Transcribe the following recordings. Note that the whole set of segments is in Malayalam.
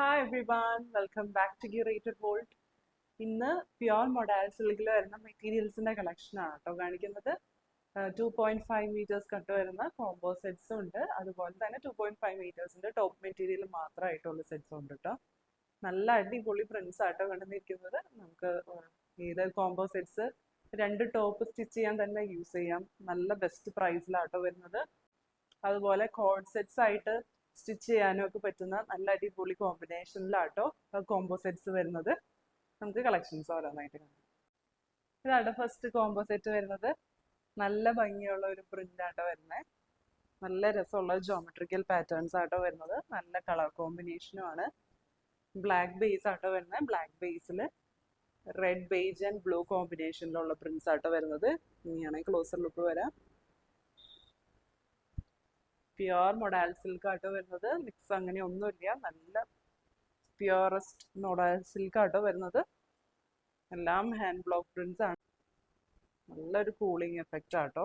Hi everyone, welcome back to curated world. ഇന്ന് പ്യുവർ മൊഡാൽ സിൽക്കിൽ വരുന്ന മെറ്റീരിയൽസിന്റെ കളക്ഷനാണ് കേട്ടോ കാണിക്കുന്നത്. 2.5 മീറ്റേഴ്സ് കട്ട് വരുന്ന കോംബോ സെറ്റ്സും ഉണ്ട്, അതുപോലെ തന്നെ 2.5 മീറ്റേഴ്സിന്റെ ടോപ്പ് മെറ്റീരിയൽ മാത്രമായിട്ടുള്ള സെറ്റ്സും ഉണ്ട് കേട്ടോ. നല്ല അടിപൊളി പ്രിന്റ്സ് ആട്ടോ കണ്ടുവന്നിരിക്കുന്നത്. നമുക്ക് ഏത് കോംബോ സെറ്റ്സ് 2 ടോപ്പ് സ്റ്റിച്ച് ചെയ്യാൻ തന്നെ യൂസ് ചെയ്യാം. നല്ല ബെസ്റ്റ് പ്രൈസിലാട്ടോ വരുന്നത്. അതുപോലെ കോഡ് സെറ്റ്സ് ആയിട്ട് സ്റ്റിച്ച് ചെയ്യാനും ഒക്കെ പറ്റുന്ന നല്ല അടിപൊളി കോമ്പിനേഷനിലാട്ടോ കോംബോ സെറ്റ്സ് വരുന്നത്. നമുക്ക് കളക്ഷൻസ് ഓരോന്നായിട്ട് കാണാം. ഇതാണ് ഫസ്റ്റ് കോംബോ സെറ്റ് വരുന്നത്. നല്ല ഭംഗിയുള്ള ഒരു പ്രിന്റ് ആട്ടോ വരുന്നത്. നല്ല രസമുള്ള ജോമെട്രിക്കൽ പാറ്റേൺസ് ആട്ടോ വരുന്നത്. നല്ല കളർ കോമ്പിനേഷനും ആണ്. ബ്ലാക്ക് ബേസ് ആട്ടോ വരുന്നത്. ബ്ലാക്ക് ബേസിൽ റെഡ് ബേജ് ആൻഡ് ബ്ലൂ കോമ്പിനേഷനിലുള്ള പ്രിന്റ്സ് ആട്ടോ വരുന്നത്. ഇനിയാണെങ്കിൽ ക്ലോസർ ലുക്ക് വരാം. പ്യുവർ മൊഡാൽ സിൽക്ക് ആട്ടോ വരുന്നത്. മിക്സ് അങ്ങനെ ഒന്നുമില്ല, നല്ല പ്യുവറസ്റ്റ് മൊഡാൽ സിൽക്ക് ആട്ടോ വരുന്നത്. എല്ലാം ഹാൻഡ് ബ്ലോക്ക് പ്രിന്റ്സ് ആണ്. നല്ലൊരു കൂളിംഗ് എഫക്റ്റ് ആട്ടോ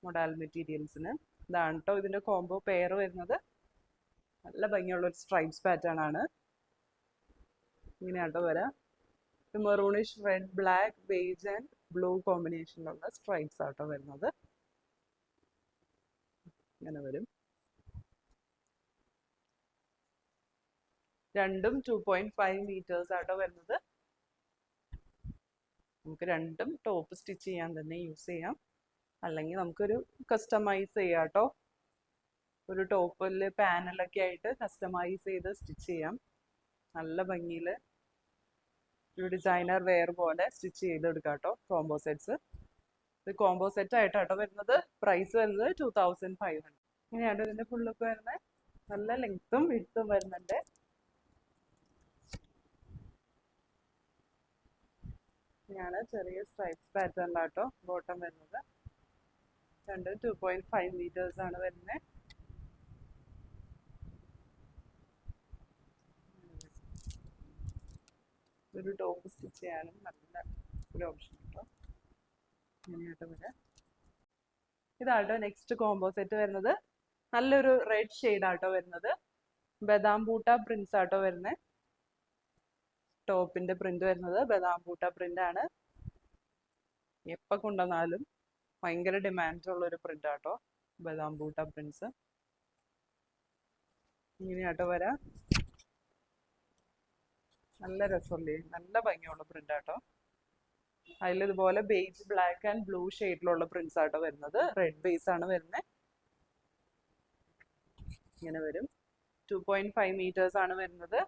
മൊഡാൽ മെറ്റീരിയൽസിന്. ഇതാണ് കേട്ടോ ഇതിന്റെ കോംബോ പെയർ വരുന്നത്. നല്ല ഭംഗിയുള്ള ഒരു സ്ട്രൈപ്സ് പാറ്റേൺ ആണ്. ഇങ്ങനെയാട്ടോ വരാം. Maroonish red black beige and blue കോമ്പിനേഷനിലുള്ള സ്ട്രൈപ്സ് ആട്ടോ വരുന്നത്. ഇങ്ങനെ വരും. രണ്ടും 2.5 മീറ്റേഴ്സ് ആട്ടോ വരുന്നത്. നമുക്ക് രണ്ടും ടോപ്പ് സ്റ്റിച്ച് ചെയ്യാൻ തന്നെ യൂസ് ചെയ്യാം, അല്ലെങ്കിൽ നമുക്കൊരു കസ്റ്റമൈസ് ചെയ്യാം കേട്ടോ. ഒരു ടോപ്പിൽ പാനലൊക്കെ ആയിട്ട് കസ്റ്റമൈസ് ചെയ്ത് സ്റ്റിച്ച് ചെയ്യാം. നല്ല ഭംഗിയിൽ ഒരു ഡിസൈനർ വെയർ പോലെ സ്റ്റിച്ച് ചെയ്തെടുക്കാം കേട്ടോ കോംബോ സെറ്റ്സ്. ഇത് കോംബോ സെറ്റ് ആയിട്ടാട്ടോ വരുന്നത്. പ്രൈസ് വരുന്നത് 2500. ഇങ്ങനെയാണ് ഇതിന്റെ ഫുൾ ലുക്ക് വരുന്നത്. നല്ല ലെങ്ത്തും വിഡ്ത്തും വരുന്നുണ്ട്. ഇങ്ങനെയാണ് ചെറിയ സ്ട്രൈപ്സ് പാറ്റേണിലാട്ടോ ബോട്ടം വരുന്നത്. രണ്ട് 2.5 മീറ്റേഴ്സ് ആണ് വരുന്നത്. ഒരു ടോപ്പ് സ്റ്റിച്ച് ചെയ്യാനും നല്ല ഒരു ഓപ്ഷൻ കേട്ടോ. ഇങ്ങനെയാട്ടോ വരാം. ഇതാട്ടോ നെക്സ്റ്റ് കോംബോ സെറ്റ് വരുന്നത്. നല്ലൊരു റെഡ് ഷെയ്ഡ് ആട്ടോ വരുന്നത്. ബദാം ബൂട്ട പ്രിന്റ്സ് ആട്ടോ വരുന്നത്. ടോപ്പിന്റെ പ്രിന്റ് വരുന്നത് ബദാം ബൂട്ട പ്രിന്റ് ആണ്. എപ്പോ കൊണ്ടുവന്നാലും ഭയങ്കര ഡിമാൻഡുള്ള ഒരു പ്രിന്റ് ആട്ടോ ബദാം ബൂട്ട പ്രിന്റ്സ്. ഇങ്ങനെയാട്ടോ വരാം. നല്ല രസമല്ലേ, നല്ല ഭംഗിയുള്ള പ്രിന്റ് ആട്ടോ. അതിൽ ഇതുപോലെ ബേജ് ബ്ലാക്ക് ആൻഡ് ബ്ലൂ ഷെയ്ഡിലുള്ള പ്രിന്റ്സ് ആട്ടോ വരുന്നത്. റെഡ് ബേസ് ആണ് വരുന്നത്. ഇങ്ങനെ വരും. 2.5 മീറ്റേഴ്സ് ആണ് വരുന്നത്.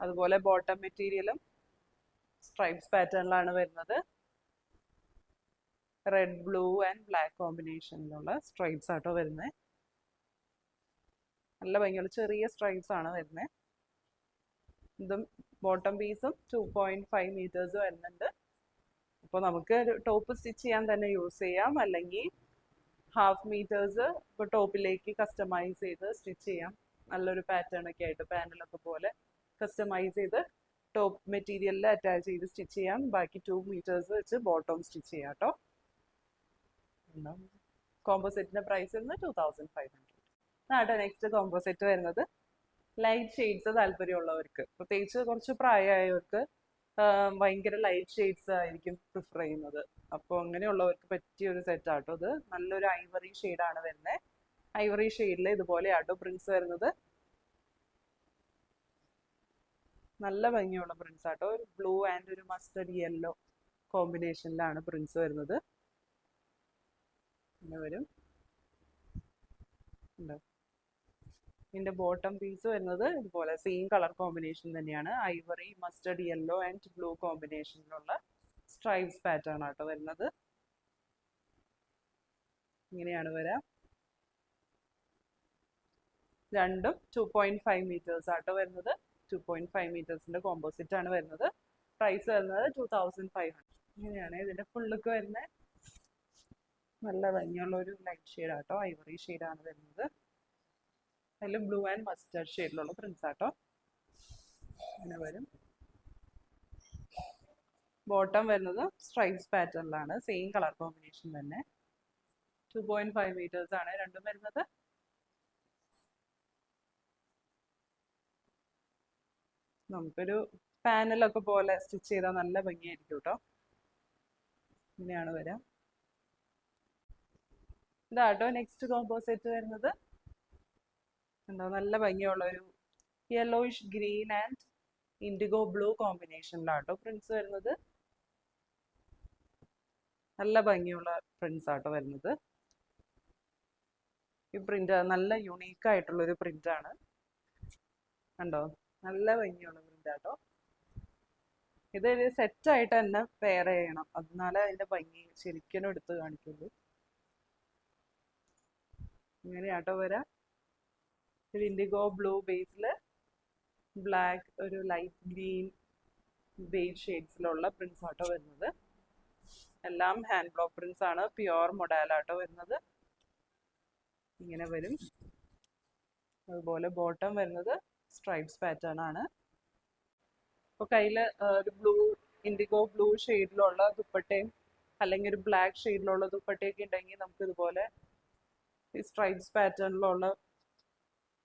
അതുപോലെ ബോട്ടം മെറ്റീരിയലും സ്ട്രൈപ്സ് പാറ്റേണിലാണ് വരുന്നത്. റെഡ് ബ്ലൂ ആൻഡ് ബ്ലാക്ക് കോമ്പിനേഷനിലുള്ള സ്ട്രൈപ്സ് ആട്ടോ വരുന്നത്. നല്ല ഭംഗിയുള്ള ചെറിയ സ്ട്രൈപ്സ് ആണ് വരുന്നത്. ഇതും ബോട്ടം പീസും 2.5 മീറ്റേഴ്സ് വരുന്നുണ്ട്. അപ്പോൾ നമുക്ക് ടോപ്പ് സ്റ്റിച്ച് ചെയ്യാൻ തന്നെ യൂസ് ചെയ്യാം, അല്ലെങ്കിൽ ഹാഫ് മീറ്റേഴ്സ് ഇപ്പോൾ ടോപ്പിലേക്ക് കസ്റ്റമൈസ് ചെയ്ത് സ്റ്റിച്ച് ചെയ്യാം. നല്ലൊരു പാറ്റേൺ ഒക്കെ ആയിട്ട് പാനലൊക്കെ പോലെ കസ്റ്റമൈസ് ചെയ്ത് ടോപ്പ് മെറ്റീരിയലിൽ അറ്റാച്ച് ചെയ്ത് സ്റ്റിച്ച് ചെയ്യാം. ബാക്കി 2 മീറ്റേഴ്സ് വെച്ച് ബോട്ടം സ്റ്റിച്ച് ചെയ്യാം കേട്ടോ. കോംബോ സെറ്റിന്റെ പ്രൈസ് വരുന്നത് 2500. അതാട്ടോ നെക്സ്റ്റ് കോംബോ സെറ്റ് വരുന്നത്. ലൈറ്റ് ഷെയ്ഡ്സ് താല്പര്യമുള്ളവർക്ക്, പ്രത്യേകിച്ച് കുറച്ച് പ്രായമായവർക്ക് ഭയങ്കര ലൈറ്റ് ഷെയ്ഡ്സ് ആയിരിക്കും പ്രിഫർ ചെയ്യുന്നത്. അപ്പോൾ അങ്ങനെയുള്ളവർക്ക് പറ്റിയ ഒരു സെറ്റ് ആട്ടോ ഇത്. നല്ലൊരു ഐവറി ഷെയ്ഡാണ് വരുന്നത്. ഐവറി ഷെയ്ഡിൽ ഇതുപോലെ ആട്ടോ പ്രിന്റ്സ് വരുന്നത്. നല്ല ഭംഗിയുള്ള പ്രിന്റ്സ് ആട്ടോ. ഒരു ബ്ലൂ ആൻഡ് ഒരു മസ്റ്റർഡ് യെല്ലോ കോമ്പിനേഷനിലാണ് പ്രിന്റ്സ് വരുന്നത്. ഇങ്ങനെ വരും. ഇതിന്റെ ബോട്ടം പീസ് വരുന്നത് ഇതുപോലെ സെയിം കളർ കോമ്പിനേഷൻ തന്നെയാണ്. Ivory mustard yellow and blue കോമ്പിനേഷനിലുള്ള സ്ട്രൈപ്സ് പാറ്റേൺ ആട്ടോ വരുന്നത്. ഇങ്ങനെയാണ് വരാം. രണ്ടും 2.5 മീറ്റേഴ്സ് ആട്ടോ വരുന്നത്. 2.5 മീറ്റേഴ്സിന്റെ കോമ്പോസിറ്റ് ആണ് വരുന്നത്. പ്രൈസ് വരുന്നത് 2500. ഇങ്ങനെയാണ് ഇതിന്റെ ഫുൾ ലുക്ക് വരുന്നത്. നല്ല ഭംഗിയുള്ള ഒരു ലൈറ്റ് ഷെയ്ഡ് ആട്ടോ, ഐവറി ഷെയ്ഡാണ് വരുന്നത്. അതിൽ ബ്ലൂ ആൻഡ് മസ്റ്റർഡ് ഷെയ്ഡിലുള്ള പ്രിന്റ്സ് ആട്ടോ. അങ്ങനെ വരും. ബോട്ടം വരുന്നത് സ്ട്രൈപ്സ് പാറ്റേണിലാണ്, സെയിം കളർ കോമ്പിനേഷൻ തന്നെ. 2.5 മീറ്റേഴ്സ് ആണ് രണ്ടും വരുന്നത്. നമുക്കൊരു പാനലൊക്കെ പോലെ സ്റ്റിച്ച് ചെയ്താൽ നല്ല ഭംഗിയായിരിക്കും കേട്ടോ. ഇങ്ങനെയാണ് വരിക. ഇതാട്ടോ നെക്സ്റ്റ് കോംബോ സെറ്റ് വരുന്നത്. എന്താ നല്ല ഭംഗിയുള്ള ഒരു yellowish green and indigo blue കോമ്പിനേഷനിലാട്ടോ പ്രിന്റ്സ് വരുന്നത്. നല്ല ഭംഗിയുള്ള പ്രിന്റ്സ് ആട്ടോ വരുന്നത്. ഈ പ്രിന്റ് നല്ല യുണീക്ക് ആയിട്ടുള്ളൊരു പ്രിന്റ് ആണ്. കണ്ടോ, നല്ല ഭംഗിയുള്ള പ്രിന്റ് ആട്ടോ. ഇതൊരു സെറ്റ് ആയിട്ട് തന്നെ പെയർ ചെയ്യണം, എന്നാലേ അതിന്റെ ഭംഗി ശരിക്കും എടുത്ത് കാണിക്കുള്ളൂ. ഇങ്ങനെയാട്ടോ വരാം. ഒരു ഇൻഡിഗോ ബ്ലൂ ബേസില് ബ്ലാക്ക്, ഒരു ലൈറ്റ് ഗ്രീൻ ബേസ് ഷെയ്ഡ്സിലുള്ള പ്രിന്റ്സ് ആട്ടോ വരുന്നത്. എല്ലാം ഹാൻഡ് ബ്ലോക്ക് പ്രിന്റ്സ് ആണ്, പ്യുവർ മൊഡാലാട്ടോ വരുന്നത്. ഇങ്ങനെ വരും. അതുപോലെ ബോട്ടം വരുന്നത് സ്ട്രൈപ്സ് പാറ്റേൺ ആണ്. അപ്പോൾ കയ്യിൽ ഒരു ബ്ലൂ, ഇൻഡിഗോ ബ്ലൂ ഷെയ്ഡിലുള്ള ദുപ്പട്ടയും അല്ലെങ്കിൽ ഒരു ബ്ലാക്ക് ഷെയ്ഡിലുള്ള ദുപ്പട്ടയൊക്കെ ഉണ്ടെങ്കിൽ നമുക്ക് ഇതുപോലെ ഈ സ്ട്രൈപ്സ് പാറ്റേണിലുള്ള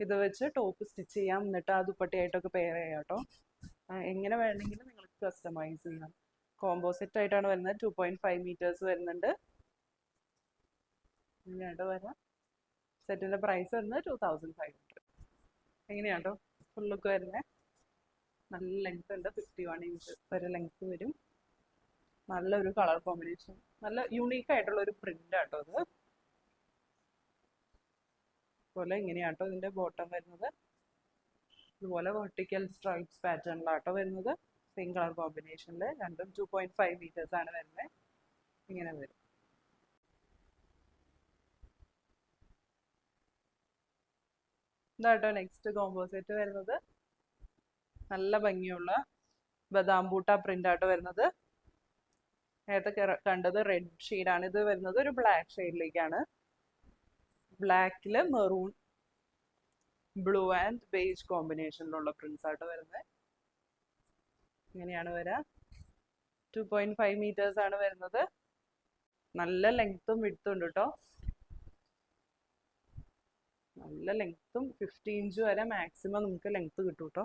ഇത് വെച്ച് ടോപ്പ് സ്റ്റിച്ച് ചെയ്യാം. എന്നിട്ട് ആ ദുപ്പട്ടയായിട്ടൊക്കെ പെയർ ചെയ്യാം കേട്ടോ. എങ്ങനെ വേണമെങ്കിലും നിങ്ങൾക്ക് കസ്റ്റമൈസ് ചെയ്യാം. കോമ്പോസിറ്റ് ആയിട്ടാണ് വരുന്നത്. 2.5 മീറ്റേഴ്സ് വരുന്നുണ്ട്. ഇങ്ങനെയാട്ടോ വരാം. സെറ്റിന്റെ പ്രൈസ് വരുന്നത് 2500. എങ്ങനെയാട്ടോ ഫുൾ ലുക്ക് വരുന്നത്. നല്ല ലെങ്ത് ഉണ്ട്, 51 ഇഞ്ച് വരെ ലെങ്ത് വരും. നല്ലൊരു കളർ കോമ്പിനേഷൻ, നല്ല യുണീക്ക് ആയിട്ടുള്ള ഒരു പ്രിന്റ് ആട്ടോ ഇത്. അതുപോലെ ഇങ്ങനെയാട്ടോ ഇതിന്റെ ബോട്ടം വരുന്നത്. ഇതുപോലെ വെർട്ടിക്കൽ സ്ട്രൈപ്സ് പാറ്റേണിലാട്ടോ വരുന്നത്. സെയിം കളർ കോമ്പിനേഷനിൽ. രണ്ടും 2.5 മീറ്റേഴ്സ് ആണ് വരുന്നത്. ഇങ്ങനെ വരും. ഇതാട്ടോ നെക്സ്റ്റ് കോംബോ സെറ്റ് വരുന്നത്. നല്ല ഭംഗിയുള്ള ബദാം ബൂട്ട പ്രിന്റ് ആട്ടോ വരുന്നത്. നേരത്തെ കണ്ടത് റെഡ് ഷെയ്ഡാണ്. ഇത് വരുന്നത് ഒരു ബ്ലാക്ക് ഷെയ്ഡിലേക്കാണ്. ബ്ലാക്കില് മെറൂൺ, ബ്ലൂ ആൻഡ് ബേജ് കോമ്പിനേഷനിലുള്ള പ്രിന്റ്സ് ആട്ടോ വരുന്നത്. ഇങ്ങനെയാണ് വരിക. 2.5 മീറ്റേഴ്സ് ആണ് വരുന്നത്. നല്ല ലെങ്ത്തും വിഡ്ത്തും ഉണ്ട് കേട്ടോ. നല്ല ലെങ്ത്തും 50 ഇഞ്ച് വരെ മാക്സിമം നമുക്ക് ലെങ്ത്ത് കിട്ടും കേട്ടോ.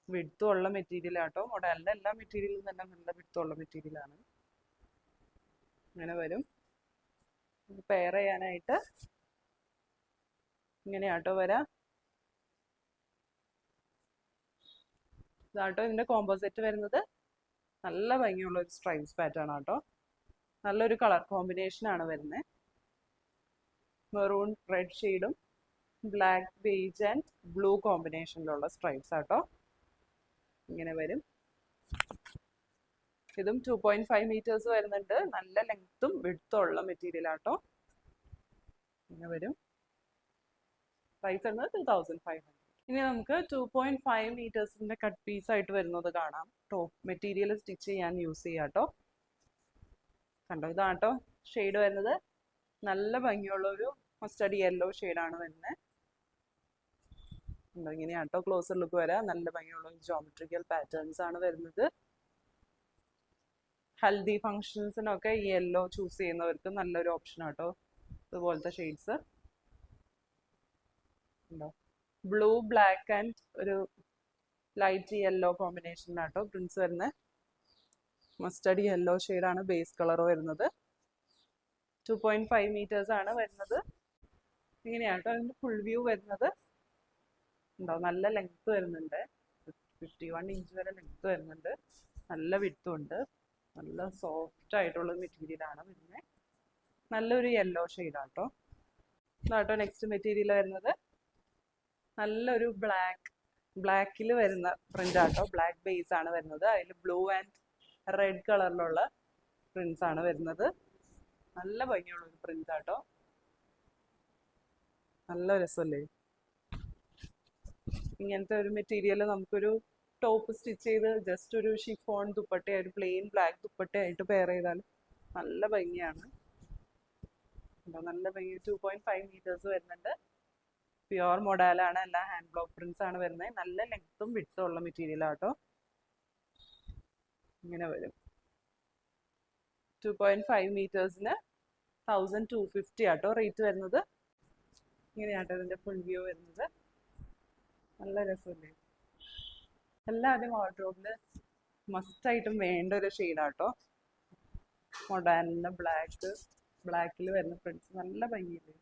വിഡ്ത്തും ഉള്ള മെറ്റീരിയൽ ആട്ടോ. മോഡലിന്റെ എല്ലാ മെറ്റീരിയലും തന്നെ നല്ല വിഡ്ത്തും ഉള്ള മെറ്റീരിയലാണ്. ഇങ്ങനെ വരും. പെയർ ചെയ്യാനായിട്ട് ഇങ്ങനെയാട്ടോ വരാം. ഇതാട്ടോ ഇതിന്റെ കോംബോ സെറ്റ് വരുന്നത്. നല്ല ഭംഗിയുള്ള ഒരു സ്ട്രൈപ്സ് പാറ്റേൺ ആട്ടോ. നല്ലൊരു കളർ കോമ്പിനേഷൻ ആണ് വരുന്നത്. മെറൂൺ റെഡ് ഷെയ്ഡും ബ്ലാക്ക് ബേജ് ആൻഡ് ബ്ലൂ കോമ്പിനേഷനിലുള്ള സ്ട്രൈപ്സ് ആട്ടോ. ഇങ്ങനെ വരും. ഇതും 2.5 മീറ്റേഴ്സ് വരുന്നുണ്ട്. നല്ല ലെങ്ത്തും വിഡ്ത്തും ഉള്ള മെറ്റീരിയൽ ആട്ടോ. ഇങ്ങനെ വരും. പ്രൈസ് വരുന്നത് 2500. ഇനി നമുക്ക് 2.5 മീറ്റേഴ്സിന്റെ കട്ട് പീസ് ആയിട്ട് വരുന്നത് കാണാം. ടോപ്പ് മെറ്റീരിയൽ സ്റ്റിച്ച് ചെയ്യാൻ യൂസ് ചെയ്യാട്ടോ. കണ്ടോ, ഇതാട്ടോ ഷെയ്ഡ് വരുന്നത്. നല്ല ഭംഗിയുള്ള ഒരു മസ്റ്റർഡ് യെല്ലോ ഷെയ്ഡാണ് വരുന്നത്. ഇങ്ങനെയാട്ടോ ക്ലോസർ ലുക്ക് വരാം. നല്ല ഭംഗിയുള്ള ജോമെട്രിക്കൽ പാറ്റേൺസ് ആണ് വരുന്നത്. ഹൽദി ഫങ്ഷൻസിനൊക്കെ ഈ യെല്ലോ ചൂസ് ചെയ്യുന്നവർക്ക് നല്ലൊരു ഓപ്ഷൻ ആട്ടോ ഇതുപോലത്തെ ഷെയ്ഡ്സ്. ഉണ്ടോ, ബ്ലൂ ബ്ലാക്ക് ആൻഡ് ഒരു ലൈറ്റ് യെല്ലോ കോമ്പിനേഷനിലാട്ടോ പ്രിന്റ്സ് വരുന്നത്. മസ്റ്റർഡ് യെല്ലോ ഷെയ്ഡാണ് ബേസ് കളർ വരുന്നത്. 2.5 മീറ്റേഴ്സ് ആണ് വരുന്നത്. ഇങ്ങനെയാട്ടോ അതിന്റെ ഫുൾ വ്യൂ വരുന്നത്. ഉണ്ടോ, നല്ല ലെങ്ത് വരുന്നുണ്ട്. 51 ഇഞ്ച് വരെ ലെങ്ത് വരുന്നുണ്ട്. നല്ല വിഡ്ത്തും ഉണ്ട്. നല്ല സോഫ്റ്റ് ആയിട്ടുള്ള മെറ്റീരിയൽ ആണ് വരുന്നത്. നല്ലൊരു യെല്ലോ ഷെയ്ഡാട്ടോ. ഇതാട്ടോ നെക്സ്റ്റ് മെറ്റീരിയൽ വരുന്നത്. നല്ലൊരു ബ്ലാക്കിൽ വരുന്ന പ്രിന്റ് ആട്ടോ. ബ്ലാക്ക് ബേസ് ആണ് വരുന്നത്. അതിൽ ബ്ലൂ ആൻഡ് റെഡ് കളറിലുള്ള പ്രിന്റ്സ് ആണ് വരുന്നത്. നല്ല ഭംഗിയുള്ള ഒരു പ്രിന്റ് ആട്ടോ. നല്ല രസമല്ലേ. ഇങ്ങനത്തെ ഒരു മെറ്റീരിയൽ നമുക്കൊരു ടോപ്പ് സ്റ്റിച്ച് ചെയ്ത് ജസ്റ്റ് ഒരു ഷിഫോൺ ദുപ്പട്ടയായിട്ട്, പ്ലെയിൻ ബ്ലാക്ക് ദുപ്പട്ടയായിട്ട് പെയർ ചെയ്താൽ നല്ല ഭംഗിയാണ്. നല്ല ഭംഗി. 2.5 മീറ്റേഴ്സ് വരുന്നുണ്ട്. പ്യുവർ മൊഡാലാണ്. എല്ലാം ഹാൻഡ് ബ്ലോക്ക് പ്രിന്റ്സ് ആണ് വരുന്നത്. നല്ല ലെങ്ത്തും വിഡ്ത്തും ഉള്ള മെറ്റീരിയൽ ആട്ടോ. ഇങ്ങനെ വരും. 2.5 മീറ്റേഴ്സിന് 1250 ആട്ടോ റേറ്റ് വരുന്നത്. ഇങ്ങനെയാട്ടോ ഇതിന്റെ ഫുൾ വ്യൂ വരുന്നത്. നല്ല രസമല്ലേ. എല്ലാവരുടെയും വാർഡ്രോബിൽ മസ്റ്റായിട്ടും വേണ്ട ഒരു ഷെയ്ഡാട്ടോ. മൊഡാനിൻ്റെ ബ്ലാക്കിൽ വരുന്ന പ്രിന്റ്സ് നല്ല ഭംഗിയില്ലേ.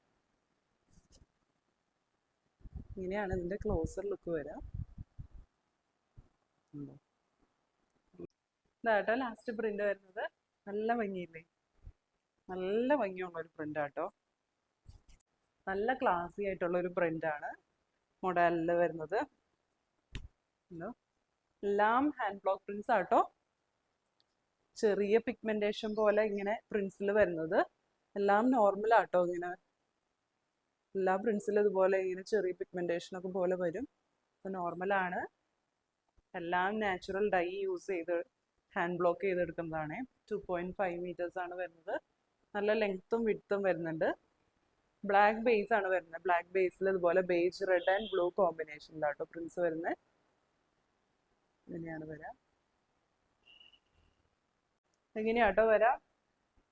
ഇങ്ങനെയാണ് ഇതിൻ്റെ ക്ലോസർ ലുക്ക് വരാം. ഇതാട്ടോ ലാസ്റ്റ് പ്രിന്റ് വരുന്നത്. നല്ല ഭംഗിയില്ലേ, നല്ല ഭംഗിയുള്ള ഒരു പ്രിന്റ് ആട്ടോ. നല്ല ക്ലാസി ആയിട്ടുള്ള ഒരു പ്രിന്റ് ആണ് മൊഡാലിൽ വരുന്നത്. എല്ലാം ഹാൻഡ് ബ്ലോക്ക് പ്രിന്റ്സ് ആട്ടോ. ചെറിയ പിഗ്മെന്റേഷൻ പോലെ ഇങ്ങനെ പ്രിന്റ്സിൽ വരുന്നത് എല്ലാം നോർമൽ ആട്ടോ. ഇങ്ങനെ എല്ലാ പ്രിന്റ്സിലും ഇതുപോലെ ഇങ്ങനെ ചെറിയ പിഗ്മെന്റേഷൻ ഒക്കെ പോലെ വരും. അപ്പോൾ നോർമലാണ്. എല്ലാം നാച്ചുറൽ ഡൈ യൂസ് ചെയ്ത് ഹാൻഡ് ബ്ലോക്ക് ചെയ്തെടുക്കുന്നതാണ്. 2.5 മീറ്റേഴ്സ് ആണ് വരുന്നത്. നല്ല ലെങ്ത്തും വിഡ്ത്തും വരുന്നുണ്ട്. ബ്ലാക്ക് ബേസ് ആണ് വരുന്നത്. ബ്ലാക്ക് ബേസിൽ ഇതുപോലെ ബേജ് റെഡ് ആൻഡ് ബ്ലൂ കോമ്പിനേഷനിലാട്ടോ പ്രിന്റ്സ് വരുന്നത്. ഇങ്ങനെയാണ് വരാം. എങ്ങനെയാട്ടോ വരാം.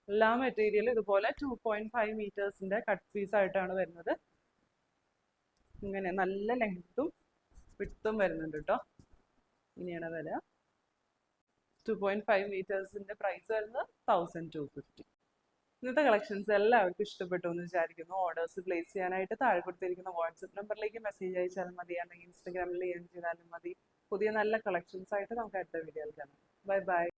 എല്ലാ മെറ്റീരിയലും ഇതുപോലെ 2.5 മീറ്റേഴ്സിന്റെ കട്ട് പീസ് ആയിട്ടാണ് വരുന്നത്. ഇങ്ങനെ നല്ല ലെങ്ത്തും വിഡ്ത്തും വരുന്നുണ്ട് കേട്ടോ. ഇങ്ങനെയാണ് വരാം. 2.5 മീറ്റേഴ്സിന്റെ പ്രൈസ് വരുന്നത് 1250. ഇന്നത്തെ കളക്ഷൻസ് എല്ലാവർക്കും ഇഷ്ടപ്പെട്ടു എന്ന് വിചാരിക്കുന്നു. ഓർഡേഴ്സ് പ്ലേസ് ചെയ്യാനായിട്ട് താഴെ കൊടുത്തിരിക്കുന്ന വാട്സപ്പ് നമ്പറിലേക്ക് മെസ്സേജ് അയച്ചാലും മതി, അല്ലെങ്കിൽ ഇൻസ്റ്റാഗ്രാമിൽ ചെയ്താലും മതി. പുതിയ നല്ല കളക്ഷൻസ് ആയിട്ട് നമുക്ക് അടുത്ത വീഡിയോയിൽ കാണാം. Bye bye.